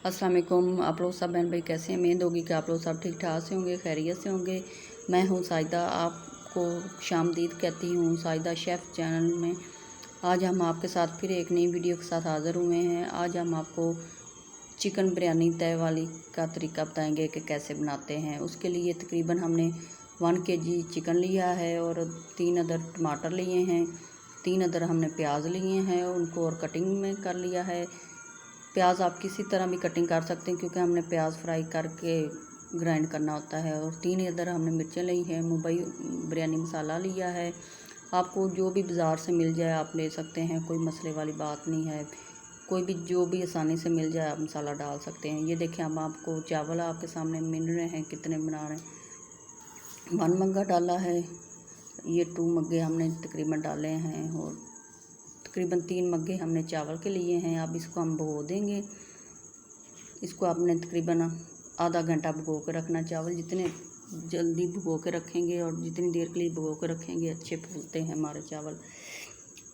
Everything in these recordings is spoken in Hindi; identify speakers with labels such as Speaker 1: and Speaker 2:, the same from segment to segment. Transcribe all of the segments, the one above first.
Speaker 1: अस्सलाम वालेकुम। आप लोग सब बहन भाई कैसे हैं? उम्मीद होगी कि आप लोग सब ठीक ठाक से होंगे, खैरियत से होंगे। मैं हूं साइदा, आपको खुशामदीद कहती हूं साइदा शेफ़ चैनल में। आज हम आपके साथ फिर एक नई वीडियो के साथ हाज़िर हुए हैं। आज हम आपको चिकन बिरयानी तय वाली का तरीका बताएंगे कि कैसे बनाते हैं। उसके लिए तकरीबन हमने 1 kg चिकन लिया है और 3 अदर टमाटर लिए हैं, 3 अदर हमने प्याज लिए हैं, उनको और कटिंग में कर लिया है। प्याज आप किसी तरह भी कटिंग कर सकते हैं क्योंकि हमने प्याज फ्राई करके ग्राइंड करना होता है। और 3 इधर हमने मिर्चें ली हैं। मुंबई बिरयानी मसाला लिया है। आपको जो भी बाज़ार से मिल जाए आप ले सकते हैं, कोई मसले वाली बात नहीं है। कोई भी जो भी आसानी से मिल जाए आप मसाला डाल सकते हैं। ये देखें, हम आपको चावल आपके सामने मिल रहे हैं, कितने बना रहे हैं। 1 मग्गा डाला है, ये 2 मग्गे हमने तकरीबन डाले हैं और तकरीबन 3 मग्गे हमने चावल के लिए हैं। अब इसको हम भिगो देंगे। इसको आपने तकरीबन आधा घंटा भिगो के रखना। चावल जितने जल्दी भिगो के रखेंगे और जितनी देर के लिए भिगो के रखेंगे अच्छे फूलते हैं हमारे चावल।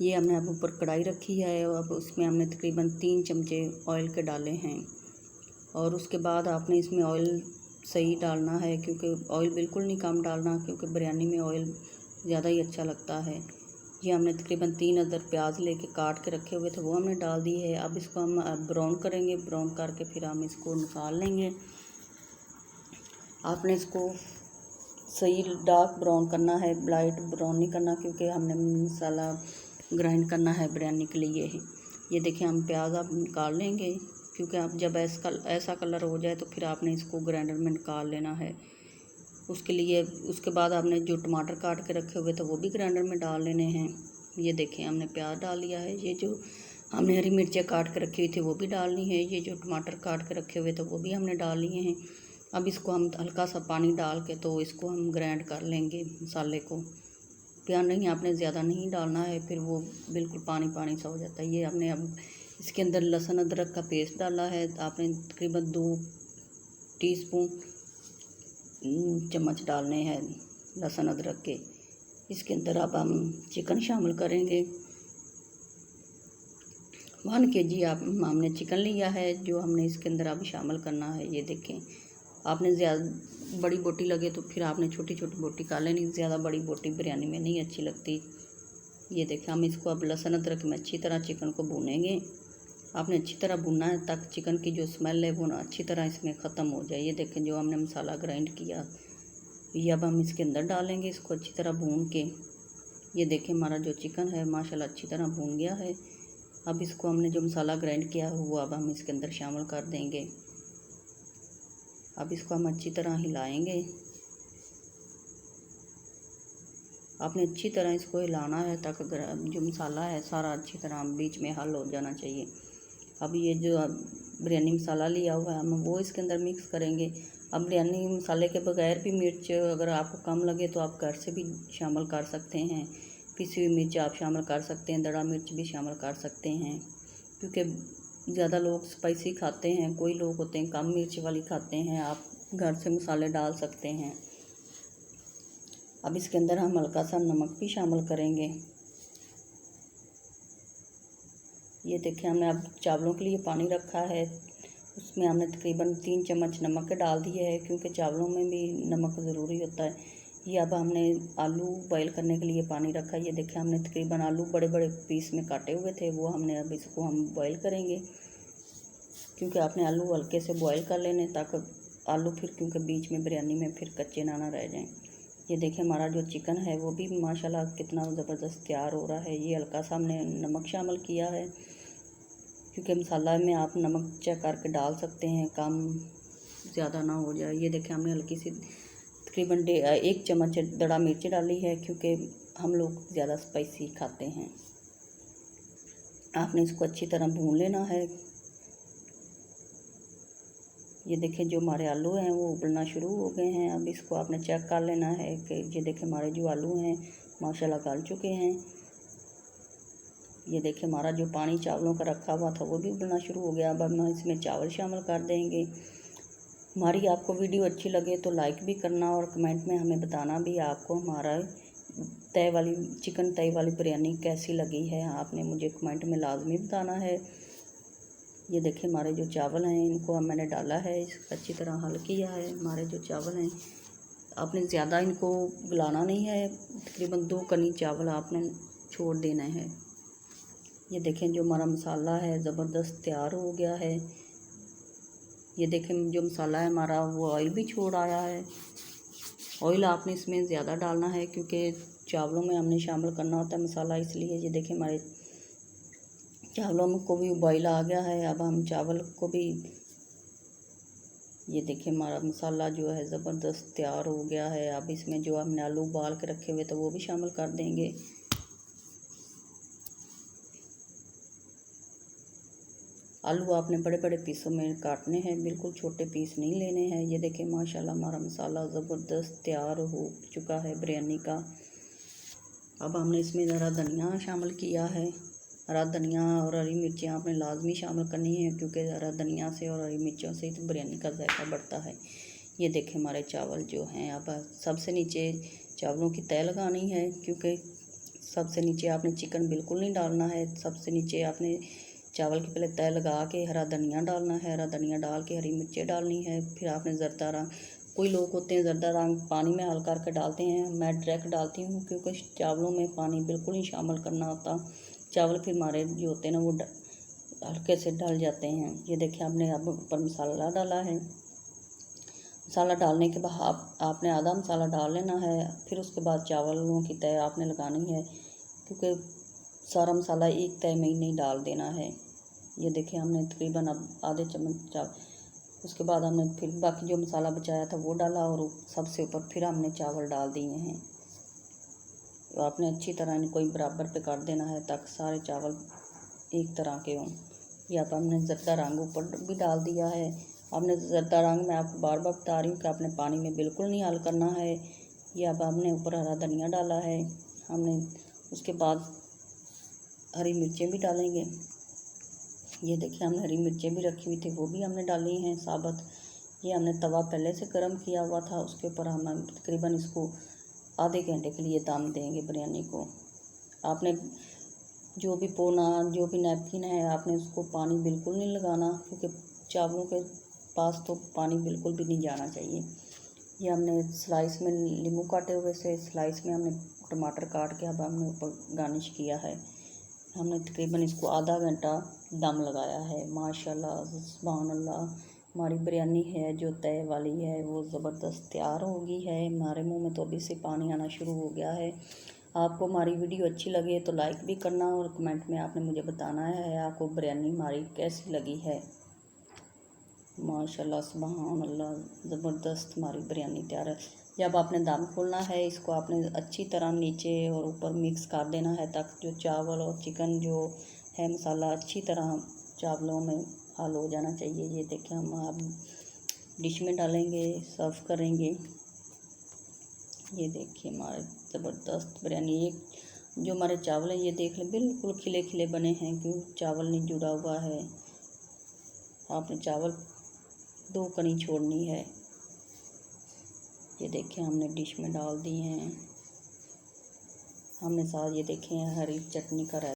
Speaker 1: ये हमने अब ऊपर कढ़ाई रखी है और अब उसमें हमने तकरीबन 3 चमचे ऑयल के डाले हैं। और उसके बाद आपने इसमें ऑयल सही डालना है, क्योंकि ऑयल बिल्कुल नहीं कम डालना, क्योंकि बिरयानी में ऑयल ज़्यादा ही अच्छा लगता है। ये हमने तकरीबन 3 अदर प्याज लेके काट के रखे हुए थे, वो हमने डाल दी है। अब इसको हम ब्राउन करेंगे। ब्राउन करके फिर हम इसको निकाल लेंगे। आपने इसको सही डार्क ब्राउन करना है, लाइट ब्राउन नहीं करना, क्योंकि हमने मसाला ग्राइंड करना है बिरयानी के लिए। ये देखिए, हम प्याज अब निकाल लेंगे, क्योंकि आप जब ऐसा कलर हो जाए तो फिर आपने इसको ग्राइंडर में निकाल लेना है। उसके लिए उसके बाद आपने जो टमाटर काट के रखे हुए थे वो भी ग्राइंडर में डाल लेने हैं। ये देखें, हमने प्याज डाल लिया है। ये जो हमने हरी मिर्चें काट के रखी हुई थी वो भी डालनी है। ये जो टमाटर काट के रखे हुए थे वो भी हमने डाल लिए हैं। अब इसको हम हल्का सा पानी डाल के तो इसको हम ग्राइंड कर लेंगे मसाले को। प्याज नहीं, आपने ज़्यादा नहीं डालना है, फिर वो बिल्कुल पानी पानी सा हो जाता है। ये हमने अब इसके अंदर लहसुन अदरक का पेस्ट डाला है। आपने तकरीबन 2 टीस्पून चम्मच डालने हैं लहसुन अदरक के। इसके अंदर अब हम चिकन शामिल करेंगे। 1 kg हमने चिकन लिया है, जो हमने इसके अंदर अब शामिल करना है। ये देखें, आपने ज़्यादा बड़ी बोटी लगे तो फिर आपने छोटी छोटी बोटी कर लेनी। ज़्यादा बड़ी बोटी बिरयानी में नहीं अच्छी लगती। ये देखें, हम इसको अब लहसुन अदरक में अच्छी तरह चिकन को भूनेंगे। आपने अच्छी तरह भूनना है ताकि चिकन की जो स्मेल है वो ना अच्छी तरह इसमें ख़त्म हो जाए। ये देखें, जो हमने मसाला ग्राइंड किया ये अब हम इसके अंदर डालेंगे, इसको अच्छी तरह भून के। ये देखें, हमारा जो चिकन है माशाल्लाह अच्छी तरह भून गया है। अब इसको हमने जो मसाला ग्राइंड किया है वो अब हम इसके अंदर शामिल कर देंगे। अब इसको हम अच्छी तरह हिलाएंगे। आपने अच्छी तरह इसको हिलाना है ताकि जो मसाला है सारा अच्छी तरह बीच में हल हो जाना चाहिए। अब ये जो बिरयानी मसाला लिया हुआ है हम वो इसके अंदर मिक्स करेंगे। अब बिरयानी मसाले के बगैर भी मिर्च अगर आपको कम लगे तो आप घर से भी शामिल कर सकते हैं। पिसी हुई मिर्च आप शामिल कर सकते हैं, दड़ा मिर्च भी शामिल कर सकते हैं, क्योंकि ज़्यादा लोग स्पाइसी खाते हैं, कोई लोग होते हैं कम मिर्च वाली खाते हैं। आप घर से मसाले डाल सकते हैं। अब इसके अंदर हम हल्का सा नमक भी शामिल करेंगे। ये देखिए, हमने अब चावलों के लिए पानी रखा है, उसमें हमने तकरीबन 3 चम्मच नमक के डाल दिए है, क्योंकि चावलों में भी नमक ज़रूरी होता है। ये अब हमने आलू बॉईल करने के लिए पानी रखा है। ये देखिए, हमने तकरीबन आलू बड़े बड़े पीस में काटे हुए थे, वो हमने अब इसको हम बॉईल करेंगे, क्योंकि आपने आलू हल्के से बॉईल कर लेने ताकि आलू फिर क्योंकि बीच में बिरयानी में फिर कच्चे ना रह जाएं। ये देखिए, हमारा जो चिकन है वो भी माशाल्लाह कितना ज़बरदस्त तैयार हो रहा है। ये हल्का सा हमने नमक शामिल किया है, क्योंकि मसाला में आप नमक चेक करके डाल सकते हैं, कम ज़्यादा ना हो जाए। ये देखें, हमने हल्की सी तकरीबन 1 चम्मच दड़ा मिर्च डाली है, क्योंकि हम लोग ज़्यादा स्पाइसी खाते हैं। आपने इसको अच्छी तरह भून लेना है। ये देखें, जो हमारे आलू हैं वो उबलना शुरू हो गए हैं। अब इसको आपने चेक कर लेना है कि ये देखें, हमारे जो आलू हैं माशाल्लाह गल चुके हैं। ये देखिए, हमारा जो पानी चावलों का रखा हुआ था वो भी उबलना शुरू हो गया। अब हम इसमें चावल शामिल कर देंगे। हमारी आपको वीडियो अच्छी लगे तो लाइक भी करना और कमेंट में हमें बताना भी आपको हमारा चिकन तय वाली बिरयानी कैसी लगी है। आपने मुझे कमेंट में लाजमी बताना है। ये देखिए हमारे जो चावल हैं इनको अब मैंने डाला है, अच्छी तरह हल किया है। हमारे जो चावल हैं आपने ज़्यादा इनको गलाना नहीं है, तकरीबन 2 कनी चावल आपने छोड़ देना है। ये देखें जो हमारा मसाला है ज़बरदस्त तैयार हो गया है। ये देखें जो मसाला है हमारा वो ऑयल भी छोड़ आया है। ऑयल आपने इसमें ज़्यादा डालना है क्योंकि चावलों में हमने शामिल करना होता है मसाला, इसलिए। ये देखें हमारे चावलों को भी उबाइल आ गया है। अब हम चावल को भी, ये देखिए हमारा मसाला जो है ज़बरदस्त तैयार हो गया है। अब इसमें जो हमने आलू उबाल के रखे हुए थे वो भी शामिल कर देंगे। आलू आपने बड़े बड़े पीसों में काटने हैं, बिल्कुल छोटे पीस नहीं लेने हैं। ये देखिए माशाल्लाह हमारा मसाला ज़बरदस्त तैयार हो चुका है बिरयानी का। अब हमने इसमें ज़रा धनिया शामिल किया है। हरा धनिया और हरी मिर्चें आपने लाजमी शामिल करनी है क्योंकि हरा धनिया से और हरी मिर्चों से तो बिरयानी का जायका बढ़ता है। ये देखें हमारे चावल जो हैं, अब सबसे नीचे चावलों की तह लगानी है क्योंकि सबसे नीचे आपने चिकन बिल्कुल नहीं डालना है। सबसे नीचे आपने चावल की पहले तह लगा के हरा धनिया डालना है, हरा धनिया डाल के हरी मिर्चें डालनी है। फिर आपने ज़रदा रंग, कोई लोग होते हैं ज़रदा रंग पानी में हल करके डालते हैं, मैं डायरेक्ट डालती हूँ क्योंकि चावलों में पानी बिल्कुल नहीं शामिल करना होता। चावल फिर हमारे जो होते हैं ना वो हल्के से डल जाते हैं। ये देखिए आपने अब ऊपर मसाला डाला है। मसाला डालने के बाद आपने आधा मसाला डाल लेना है। फिर उसके बाद चावलों की तह आपने लगानी है क्योंकि सारा मसाला एक तह में ही नहीं डाल देना है। ये देखिए हमने तकरीबन अब आधे चम्मच चावल, उसके बाद हमने फिर बाकी जो मसाला बचाया था वो डाला और सबसे ऊपर फिर हमने चावल डाल दिए हैं। तो आपने अच्छी तरह इनको बराबर पे कर देना है ताकि सारे चावल एक तरह के हों। या तो हमने ज़रदा रंग ऊपर भी डाल दिया है। आपने ज़रदा रंग, मैं आपको बार बार बता रही हूँ कि आपने पानी में बिल्कुल नहीं हल करना है। ये अब हमने ऊपर हरा धनिया डाला है। हमने उसके बाद हरी मिर्चें भी डालेंगे। ये देखिए हमने हरी मिर्चें भी रखी हुई थी वो भी हमने डाली हैं साबुत। ये हमने तवा पहले से गर्म किया हुआ था, उसके ऊपर हम तकरीबन इसको आधे घंटे के लिए दम देंगे बिरयानी को। आपने जो भी पोना, जो भी नैपकिन है, आपने उसको पानी बिल्कुल नहीं लगाना क्योंकि चावलों के पास तो पानी बिल्कुल भी नहीं जाना चाहिए। ये हमने स्लाइस में नींबू काटे हुए से स्लाइस में हमने टमाटर काट के अब हमने ऊपर गार्निश किया है। हमने तकरीबन इसको आधा घंटा दम लगाया है। माशाल्लाह सुभान अल्लाह, हमारी बिरयानी है जो तय वाली है वो ज़बरदस्त तैयार हो गई है। हमारे मुंह में तो अभी से पानी आना शुरू हो गया है। आपको हमारी वीडियो अच्छी लगे तो लाइक भी करना और कमेंट में आपने मुझे बताना है आपको बिरयानी हमारी कैसी लगी है। माशाल्लाह सुभान अल्लाह, ज़बरदस्त हमारी बिरयानी तैयार है। जब आपने दम खोलना है इसको आपने अच्छी तरह नीचे और ऊपर मिक्स कर देना है ताकि जो चावल और चिकन जो है मसाला अच्छी तरह चावलों में हल हो जाना चाहिए। ये देखें हम अब डिश में डालेंगे, सर्व करेंगे। ये देखिए हमारे ज़बरदस्त बिरयानी। एक जो हमारे चावल हैं ये देख लें बिल्कुल खिले खिले बने हैं, क्यों चावल नहीं जुड़ा हुआ है। आपने चावल 2 कनी छोड़नी है। ये देखें हमने डिश में डाल दिए हैं। हमने साथ ये देखें हरी चटनी का